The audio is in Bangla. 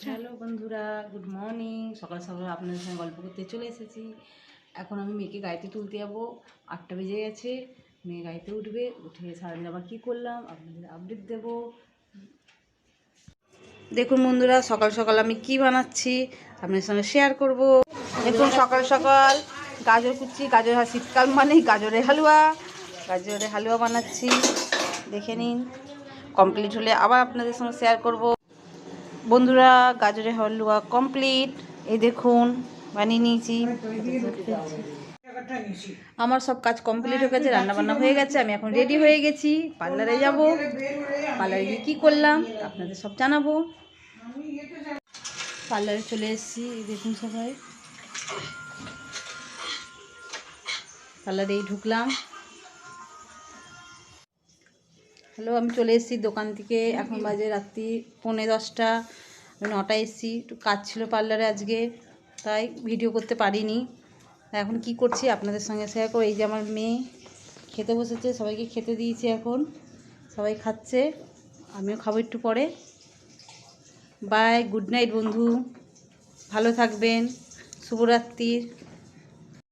হ্যালো বন্ধুরা, গুড মর্নিং। সকাল সকাল আপনাদের সঙ্গে গল্প করতে চলে এসেছি। এখন আমি মেয়েকে গাড়িতে তুলতে যাবো। 8টা বেজে গেছে। মেয়ে গাড়িতে উঠবে, উঠে সারাদিন আবার কী করলাম আপনাদের আপডেট দেব। দেখুন বন্ধুরা, সকাল সকাল আমি কি বানাচ্ছি আপনাদের সঙ্গে শেয়ার করব। দেখুন সকাল সকাল গাজর কুচি, শীতকাল মানেই গাজরের হালুয়া বানাচ্ছি। দেখে নিন, কমপ্লিট হলে আবার আপনাদের সঙ্গে শেয়ার করব। বন্ধুরা, গাজরের হালুয়া কমপ্লিট। এই দেখুন বানিয়ে নিয়েছি। আমার সব কাজ কমপ্লিট হয়ে গেছে, রান্নাবান্না হয়ে গেছে। আমি এখন রেডি হয়ে গেছি, পার্লারে যাব। পার্লারে গিয়ে কী করলাম আপনাদের সব জানাবো। পার্লারে চলে এসেছি, দেখুন সবাই। পার্লারেই ঢুকলাম। হ্যালো, আমি চলে এসেছি দোকান থেকে। এখন বাজে রাত্রি 9:30। আমি 9টায় এসেছি, একটু কাজ ছিল পার্লারে আজকে, তাই ভিডিও করতে পারিনি। এখন কি করছি আপনাদের সঙ্গে শেয়ার করব। এই যে আমার মেয়ে খেতে বসেছে, সবাইকে খেতে দিয়েছি। এখন সবাই খাচ্ছে, আমিও খাবো একটু পরে। বাই, গুড নাইট বন্ধু, ভালো থাকবেন, শুভরাত্রির।